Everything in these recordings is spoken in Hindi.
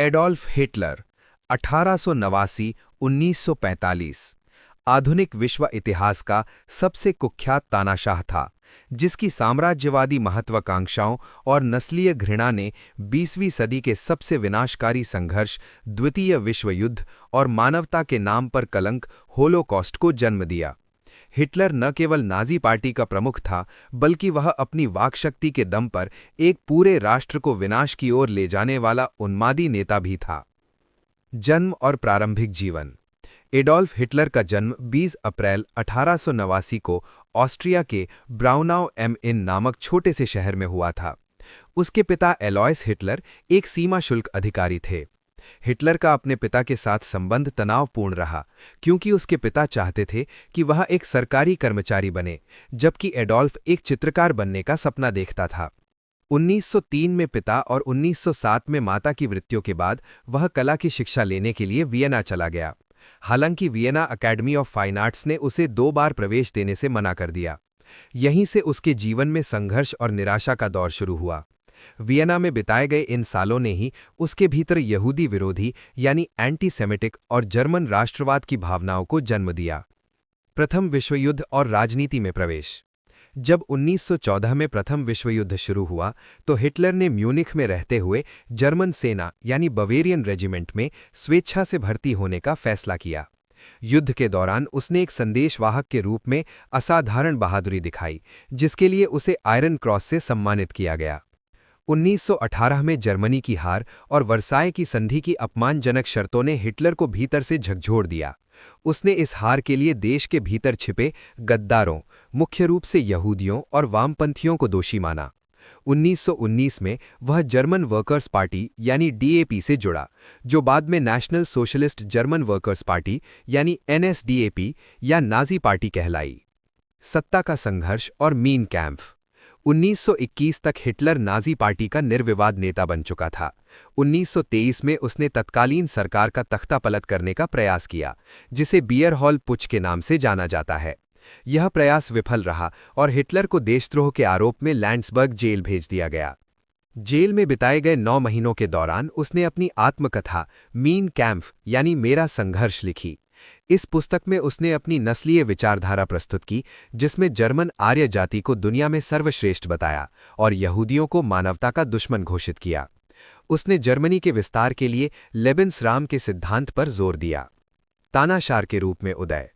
एडोल्फ हिटलर 1889-1945 आधुनिक विश्व इतिहास का सबसे कुख्यात तानाशाह था, जिसकी साम्राज्यवादी महत्वाकांक्षाओं और नस्लीय घृणा ने 20वीं सदी के सबसे विनाशकारी संघर्ष, द्वितीय विश्व युद्ध और मानवता के नाम पर कलंक होलोकॉस्ट को जन्म दिया। हिटलर न केवल नाजी पार्टी का प्रमुख था, बल्कि वह अपनी वाक्शक्ति के दम पर एक पूरे राष्ट्र को विनाश की ओर ले जाने वाला उन्मादी नेता भी था। जन्म और प्रारंभिक जीवन। एडोल्फ हिटलर का जन्म 20 अप्रैल 1889 को ऑस्ट्रिया के ब्राउनाउ एम इन नामक छोटे से शहर में हुआ था। उसके पिता एलॉयस हिटलर एक सीमा शुल्क अधिकारी थे। हिटलर का अपने पिता के साथ संबंध तनावपूर्ण रहा, क्योंकि उसके पिता चाहते थे कि वह एक सरकारी कर्मचारी बने, जबकि एडोल्फ एक चित्रकार बनने का सपना देखता था। 1903 में पिता और 1907 में माता की मृत्यु के बाद वह कला की शिक्षा लेने के लिए वियना चला गया। हालांकि Vienna academy of fine arts ने उसे 2 बार प्रवेश देने से मना कर दिया। यहीं से उसके जीवन में संघर्ष और निराशा का दौर शुरू हुआ। वियना में बिताए गए इन सालों ने ही उसके भीतर यहूदी विरोधी यानी एंटी सेमिटिक और जर्मन राष्ट्रवाद की भावनाओं को जन्म दिया। प्रथम विश्वयुद्ध और राजनीति में प्रवेश। जब 1914 में प्रथम विश्वयुद्ध शुरू हुआ, तो हिटलर ने म्यूनिख में रहते हुए जर्मन सेना यानी बवेरियन रेजिमेंट में स्वेच्छा से भर्ती होने का फैसला किया। युद्ध के दौरान उसने एक संदेशवाहक के रूप में असाधारण बहादुरी दिखाई, जिसके लिए उसे आयरन क्रॉस से सम्मानित किया गया। 1918 में जर्मनी की हार और वर्साय की संधि की अपमानजनक शर्तों ने हिटलर को भीतर से झकझोर दिया। उसने इस हार के लिए देश के भीतर छिपे गद्दारों, मुख्य रूप से यहूदियों और वामपंथियों को दोषी माना। 1919 में वह जर्मन वर्कर्स पार्टी यानी डीएपी से जुड़ा, जो बाद में national socialist German workers party यानी एनएसडीएपी या नाजी पार्टी कहलाई। सत्ता का संघर्ष और मीन कैंप। 1921 तक हिटलर नाजी पार्टी का निर्विवाद नेता बन चुका था। 1923 में उसने तत्कालीन सरकार का तख्तापलट करने का प्रयास किया, जिसे बियर हॉल पुच के नाम से जाना जाता है। यह प्रयास विफल रहा और हिटलर को देशद्रोह के आरोप में लैंड्सबर्ग जेल भेज दिया गया। जेल में बिताए गए 9 महीनों के दौरान उसने अपनी आत्मकथा मीन कैंप यानी मेरा संघर्ष लिखी। इस पुस्तक में उसने अपनी नस्लीय विचारधारा प्रस्तुत की, जिसमें जर्मन आर्य जाति को दुनिया में सर्वश्रेष्ठ बताया और यहूदियों को मानवता का दुश्मन घोषित किया। उसने जर्मनी के विस्तार के लिए लेबेन्सराम के सिद्धांत पर जोर दिया। तानाशाह के रूप में उदय।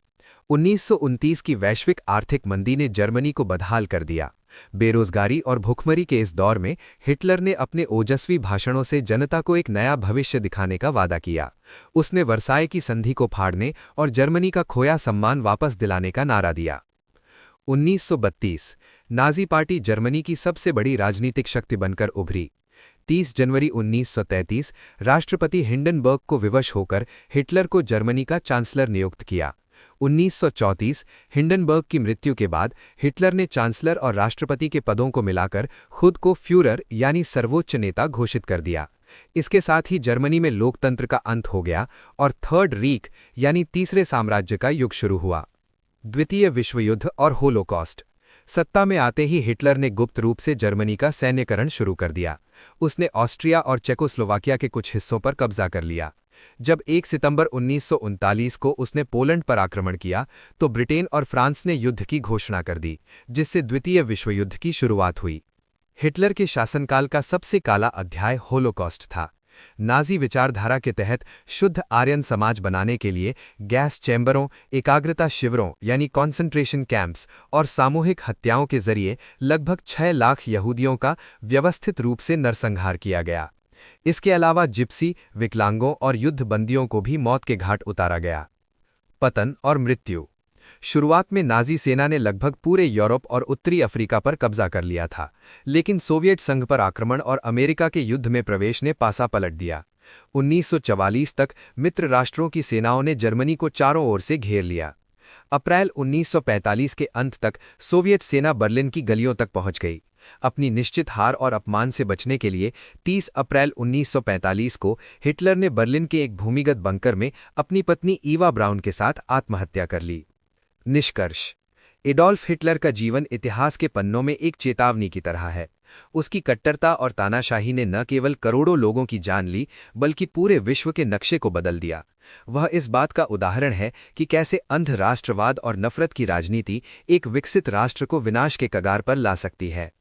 1929 की वैश्विक आर्थिक मंदी ने जर्मनी को बदहाल कर दिया। बेरोजगारी और भुखमरी के इस दौर में हिटलर ने अपने ओजस्वी भाषणों से जनता को एक नया भविष्य दिखाने का वादा किया। उसने वर्साय की संधि को फाड़ने और जर्मनी का खोया सम्मान वापस दिलाने का नारा दिया। 1932 नाजी पार्टी जर्मनी की सबसे बड़ी राजनीतिक शक्ति बनकर उभरी। 30 जनवरी 1933 राष्ट्रपति हिंडनबर्ग को विवश होकर हिटलर को जर्मनी का चांसलर नियुक्त किया। 1934 हिंडनबर्ग की मृत्यु के बाद हिटलर ने चांसलर और राष्ट्रपति के पदों को मिलाकर खुद को फ्यूरर यानी सर्वोच्च नेता घोषित कर दिया। इसके साथ ही जर्मनी में लोकतंत्र का अंत हो गया और थर्ड रीख यानी तीसरे साम्राज्य का युग शुरू हुआ। द्वितीय विश्वयुद्ध और होलोकॉस्ट। सत्ता में आते ही हिटलर ने गुप्त रूप से जर्मनी का सैन्यकरण शुरू कर दिया। उसने ऑस्ट्रिया और चेकोस्लोवाकिया के कुछ हिस्सों पर कब्जा कर लिया। जब 1 सितंबर 1939 को उसने पोलैंड पर आक्रमण किया, तो ब्रिटेन और फ्रांस ने युद्ध की घोषणा कर दी, जिससे द्वितीय विश्वयुद्ध की शुरुआत हुई। हिटलर के शासनकाल का सबसे काला अध्याय होलोकॉस्ट था। नाजी विचारधारा के तहत शुद्ध आर्यन समाज बनाने के लिए गैस चैम्बरों, एकाग्रता शिविरों यानी कॉन्सेंट्रेशन कैंप्स और सामूहिक हत्याओं के जरिए लगभग 6 लाख यहूदियों का व्यवस्थित रूप से नरसंहार किया गया। इसके अलावा जिप्सी, विकलांगों और युद्धबंदियों को भी मौत के घाट उतारा गया। पतन और मृत्यु। शुरुआत में नाजी सेना ने लगभग पूरे यूरोप और उत्तरी अफ्रीका पर कब्जा कर लिया था, लेकिन सोवियत संघ पर आक्रमण और अमेरिका के युद्ध में प्रवेश ने पासा पलट दिया। 1944 तक मित्र राष्ट्रों की सेनाओं ने जर्मनी को चारों ओर से घेर लिया। अप्रैल 1945 के अंत तक सोवियत सेना बर्लिन की गलियों तक पहुंच गई। अपनी निश्चित हार और अपमान से बचने के लिए 30 अप्रैल 1945 को हिटलर ने बर्लिन के एक भूमिगत बंकर में अपनी पत्नी ईवा ब्राउन के साथ आत्महत्या कर ली। निष्कर्ष। एडोल्फ हिटलर का जीवन इतिहास के पन्नों में एक चेतावनी की तरह है। उसकी कट्टरता और तानाशाही ने न केवल करोड़ों लोगों की जान ली, बल्कि पूरे विश्व के नक्शे को बदल दिया। वह इस बात का उदाहरण है कि कैसे अंध राष्ट्रवाद और नफरत की राजनीति एक विकसित राष्ट्र को विनाश के कगार पर ला सकती है।